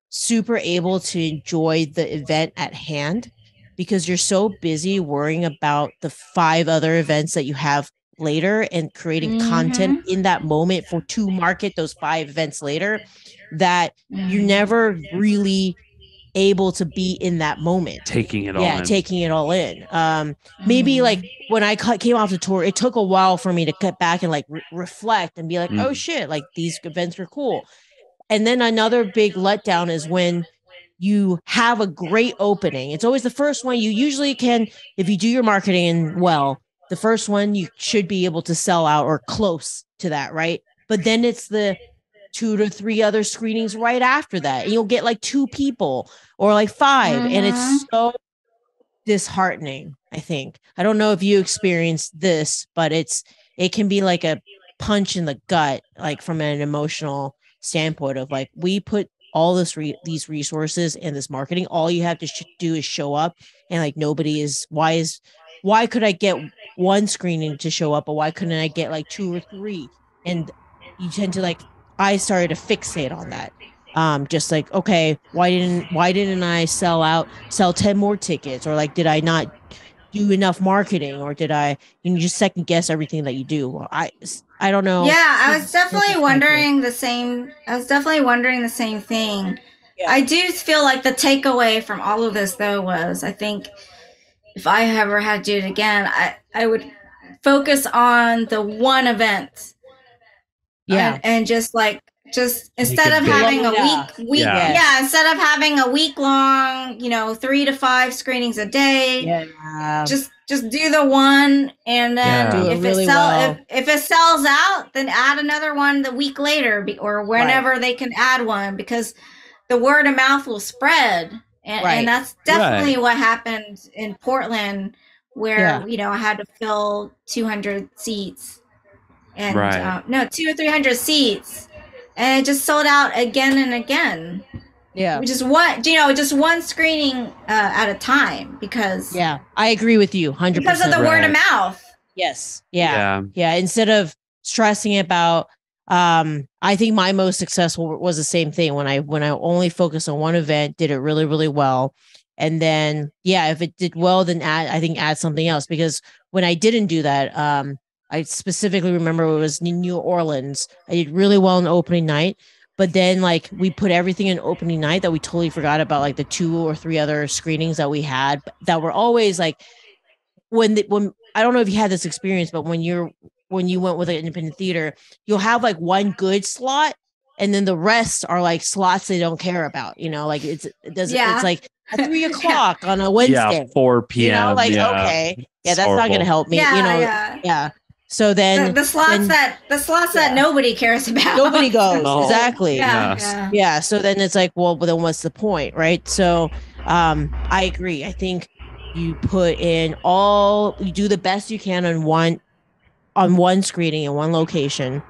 super able to enjoy the event at hand because you're so busy worrying about the 5 other events that you have later and creating content in that moment to market those 5 events later, that you're never really able to be in that moment, taking it all in. Maybe like when I came off the tour, it took a while for me to get back and like reflect and be like, oh shit, like these events were cool. And then another big letdown is when you have a great opening. It's always the first one. You usually can, if you do your marketing well, the first one you should be able to sell out or close to that, right? But then it's the 2 to 3 other screenings right after that. And you'll get like 2 people or like 5. And it's so disheartening, I think. I don't know if you experienced this, but it can be like a punch in the gut, like from an emotional standpoint of like, we put all these resources and this marketing, all you have to do is show up, and like nobody is, why could I get 1 screening to show up, but why couldn't I get like 2 or 3? And you tend to like, I started to fixate on that. Just like, okay, why didn't I sell 10 more tickets? Or like, did I not do enough marketing? Or did you just second guess everything that you do? I don't know. Yeah, I was definitely wondering the same thing. Yeah. I do feel like the takeaway from all of this though was, I think if I ever had to do it again, I would focus on the one event. Yeah. And just instead of having instead of having a week long, 3 to 5 screenings a day, just do the one, and then if it sells out, then add another one the week later or whenever they can add one, because the word of mouth will spread. And that's definitely what happened in Portland, where, I had to fill 200 seats. And 200 or 300 seats, and it just sold out again and again. Yeah, just one screening at a time, because I agree with you 100% because of the word of mouth. Yes, yeah. Instead of stressing about, I think my most successful was the same thing when I only focused on one event, did it really, really well, and then if it did well, then add something else, because when I didn't do that, I specifically remember it was in New Orleans. I did really well on opening night, but then like we put everything in opening night that we totally forgot about like the 2 or 3 other screenings that we had that were always like when I don't know if you had this experience, but when you went with an independent theater, you'll have like one good slot, and then the rest are like slots they don't care about. Like it's like at 3 o'clock on a Wednesday, 4 p.m. Okay, that's not going to help me. So then the slots that nobody cares about. Nobody goes. Exactly. Yeah. So then it's like, well, then what's the point? Right. So I agree. I think you do the best you can on one screening in one location,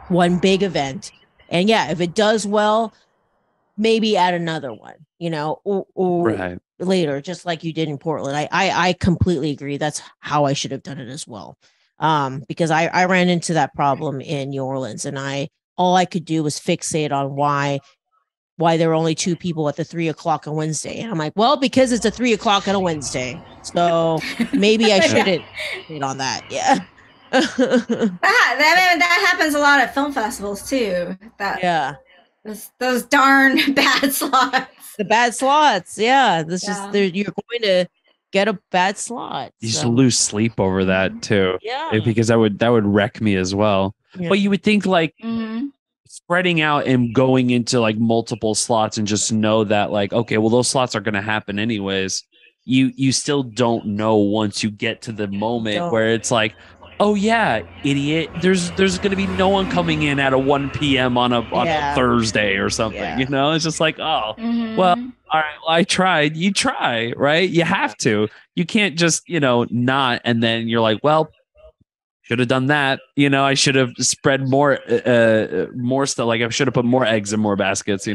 one big event. And if it does well, maybe add another one, or later, just like you did in Portland. I completely agree. That's how I should have done it as well. Because I ran into that problem in New Orleans, and all I could do was fixate on why there were only 2 people at the 3 o'clock on Wednesday. And I'm like, well, because it's a 3 o'clock on a Wednesday. So maybe I shouldn't hit on that. Yeah. that happens a lot at film festivals too. Those darn bad slots. The bad slots. Yeah. You're going to get a bad slot. You just lose sleep over that too. Yeah. Because that would wreck me as well. Yeah. But you would think like spreading out and going into like multiple slots and just know that like, okay, well, those slots are going to happen anyways. you still don't know once you get to the moment where it's like, oh yeah, idiot, there's going to be no one coming in at a 1 p.m. on a Thursday or something. It's just like, oh, well, all right, well, I tried. You try, right? You have to. You can't just, not, and then you're like, well, should have done that. I should have spread more stuff. Like I should have put more eggs in more baskets,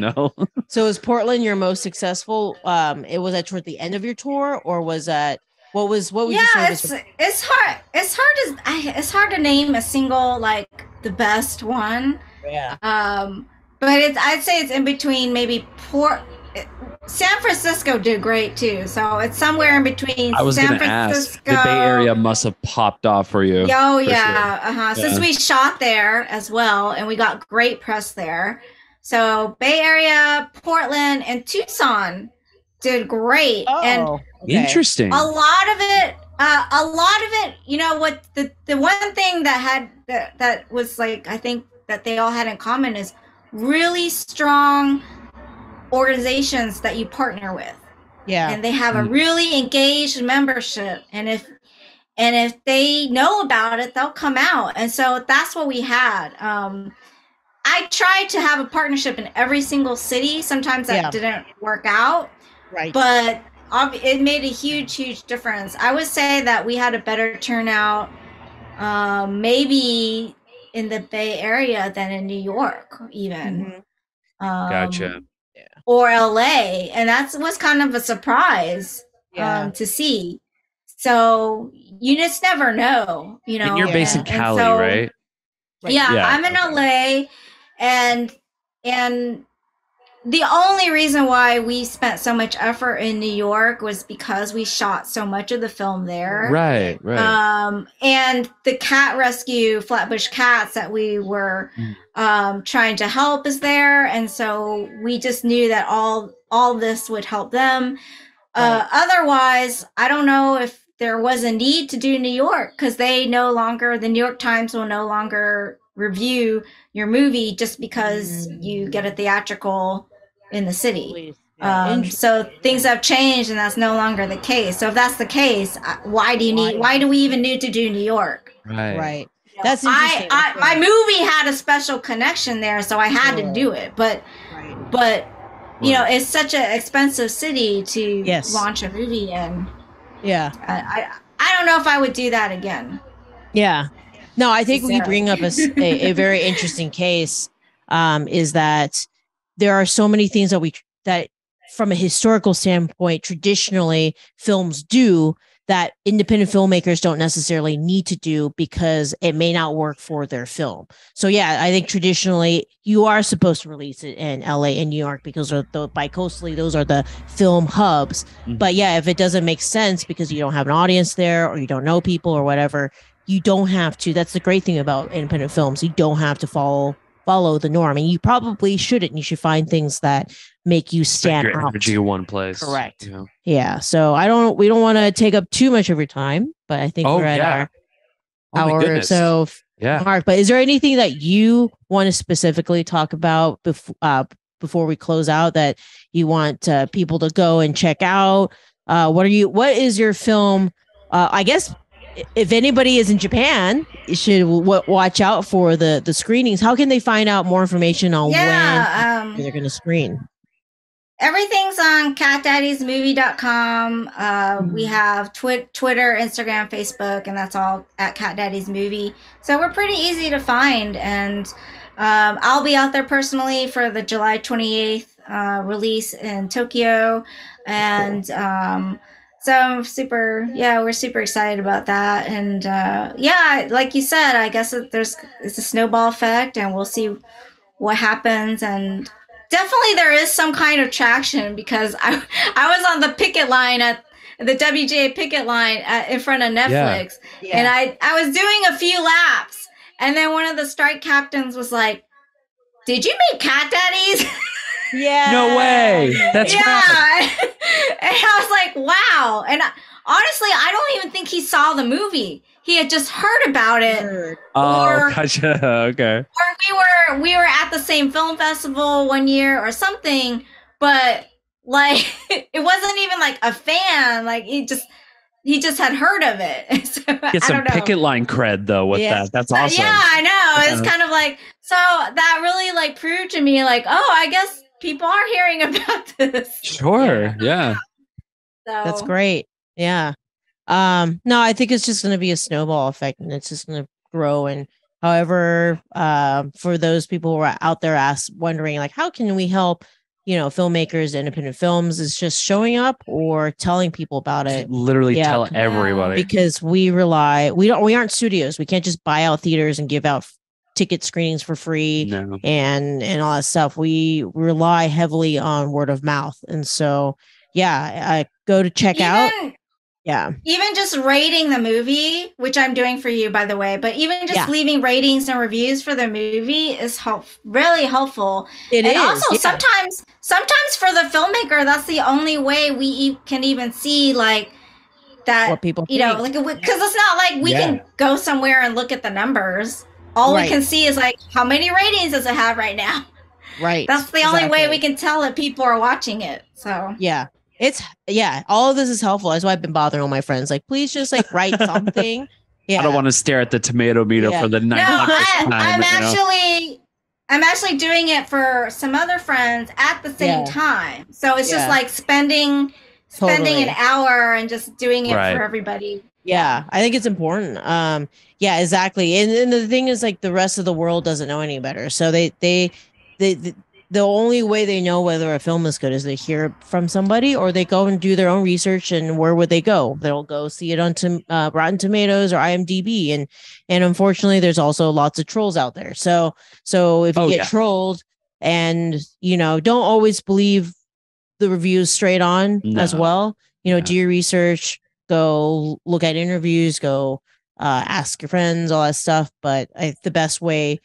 So is Portland your most successful? Was that toward the end of your tour, or was that what was you say? It's hard to name a single like the best one. Yeah. But I'd say it's in between maybe San Francisco did great too, so it's somewhere in between. I was going to ask. The Bay Area must have popped off for you. Oh yeah, Since we shot there as well, and we got great press there, so Bay Area, Portland, and Tucson did great. And interesting. A lot of it. What the one thing that was like, I think that they all had in common is really strong organizations that you partner with, and they have a really engaged membership, and if they know about it, they'll come out. And so that's what we had. I tried to have a partnership in every single city. Sometimes that didn't work out, right? But it made a huge difference. I would say that we had a better turnout maybe in the Bay Area than in New York even. Gotcha. Or LA, and that was kind of a surprise to see. So you just never know, And you're based in Cali, right? Yeah, I'm in LA, and the only reason why we spent so much effort in New York was because we shot so much of the film there. Right. And the cat rescue, Flatbush Cats, that we were trying to help is there. And so we just knew that all this would help them. Otherwise, I don't know if there was a need to do New York, because the New York Times will no longer review your movie just because you get a theatrical in the city. So things have changed, and that's no longer the case. So if that's the case, why do we even need to do New York? Right. That's interesting. My movie had a special connection there, so I had to do it. But it's such an expensive city to launch a movie in. I don't know if I would do that again. No, I think we bring up a very interesting case, is that there are so many things that from a historical standpoint, traditionally films do that independent filmmakers don't necessarily need to do because it may not work for their film. So I think traditionally you are supposed to release it in LA and New York because bicoastally those are the film hubs. But if it doesn't make sense because you don't have an audience there, or you don't know people or whatever, you don't have to. That's the great thing about independent films. You don't have to follow the norm, and you probably shouldn't. You should find things that make you stand out. Energy in one place. Correct. So we don't want to take up too much of your time, but I think we're at our hour or so. Mark, but is there anything that you want to specifically talk about before we close out that you want people to go and check out? What is your film? I guess if anybody is in Japan, you should watch out for the screenings. How can they find out more information on when they're going to screen? Everything's on catdaddiesmovie.com. We have Twitter, Instagram, Facebook, and that's all at Cat Daddy's Movie. So we're pretty easy to find. And I'll be out there personally for the July 28th release in Tokyo. And so we're super excited about that. And like you said, I guess it's a snowball effect, and we'll see what happens. And definitely there is some kind of traction, because I was on the picket line at the WGA picket line in front of Netflix. And I was doing a few laps, and then one of the strike captains was like, "Did you make Cat Daddies?" No way. That's right. And I was like, wow. And honestly, I don't even think he saw the movie. He had just heard about it. Gotcha. Okay. Or we were at the same film festival one year or something, but like it wasn't even like a fan. Like he just had heard of it. So, Get some picket line cred though with that. That's awesome. Yeah, I know. It's kind of like, so that really like proved to me like, oh, I guess people are hearing about this. Sure. Yeah. So That's great. Yeah. No, I think it's just going to be a snowball effect, and it's just going to grow. And however, for those people who are out there wondering like, how can we help, filmmakers, independent films, is just showing up or telling people about it. Literally tell everybody, because we aren't studios. We can't just buy out theaters and give out ticket screenings for free and all that stuff. We rely heavily on word of mouth. And so, I go to check out. Yeah. Even just rating the movie, which I'm doing for you, by the way, but even just leaving ratings and reviews for the movie is really helpful. And also sometimes for the filmmaker, that's the only way we can even see like that, what people think. Like, because it's not like we can go somewhere and look at the numbers. All we can see is like, how many ratings does it have right now? Right. That's the only way we can tell that people are watching it. So all of this is helpful. That's why I've been bothering all my friends. Like, please just like write something. I don't want to stare at the tomato meter for the 900th time. I'm actually doing it for some other friends at the same time. So it's just like spending an hour and just doing it for everybody. Yeah, I think it's important. Yeah, exactly. And the thing is, like, the rest of the world doesn't know any better. So the only way they know whether a film is good is they hear from somebody, or they go and do their own research. And where would they go? They'll go see it on Rotten Tomatoes or IMDb. And unfortunately, there's also lots of trolls out there. So if you get trolled, and don't always believe the reviews straight on as well. Do your research, go look at interviews, go ask your friends, all that stuff. But the best way,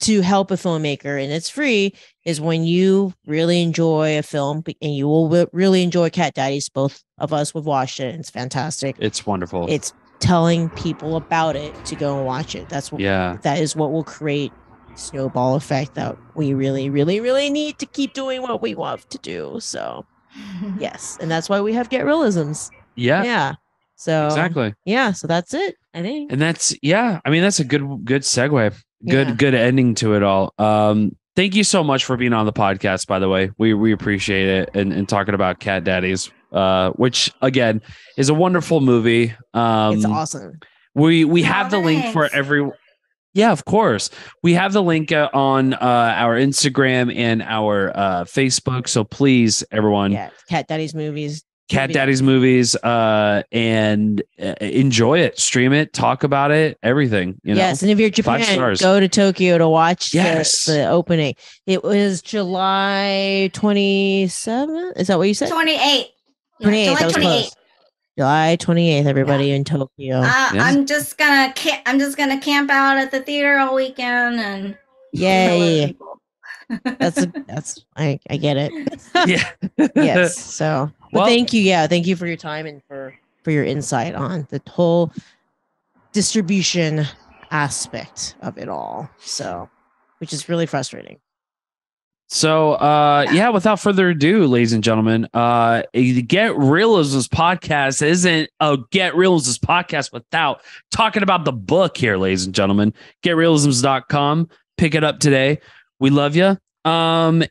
to help a filmmaker, and it's free, is when you really enjoy a film, and you will really enjoy Cat Daddies. Both of us have watched it. It's fantastic. It's wonderful. It's telling people about it to go and watch it. That is what will create snowball effect that we really, really, really need to keep doing what we love to do. So yes. And that's why we have Get Realisms. Yeah. So exactly. Yeah. So that's it, I think. And that's that's a good segue. Good ending to it all. Thank you so much for being on the podcast, by the way. We appreciate it, and talking about Cat Daddies, which again is a wonderful movie. It's awesome. We have the link for every. Yeah, of course. We have the link on our Instagram and our Facebook. So please, everyone, Cat Daddies Movies. Cat Daddies Movies, and enjoy it, stream it, talk about it, everything. Yes, and if you're Japan, go to Tokyo to watch the opening. It was July 27th. Is that what you said? 28th. 28th. July 28th. July 28th. Everybody in Tokyo. I'm just gonna camp out at the theater all weekend and yay. I get it. Yeah. Yes. So. Well, thank you. Yeah, thank you for your time and for your insight on the whole distribution aspect of it all. So, which is really frustrating. So, without further ado, ladies and gentlemen, Get Realisms podcast isn't a Get Realisms podcast without talking about the book here, ladies and gentlemen. GetRealisms.com. Pick it up today. We love you. And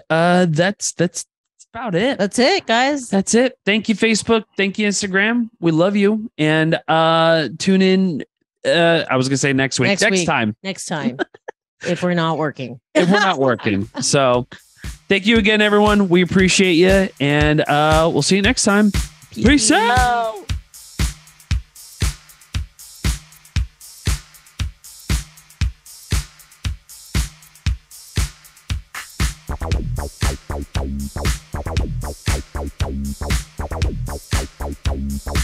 that's about it. That's it, guys. That's it. Thank you, Facebook. Thank you, Instagram. We love you. And tune in. I was gonna say next week. Next time. If we're not working. So thank you again, everyone. We appreciate you. And we'll see you next time. Peace out. Bye.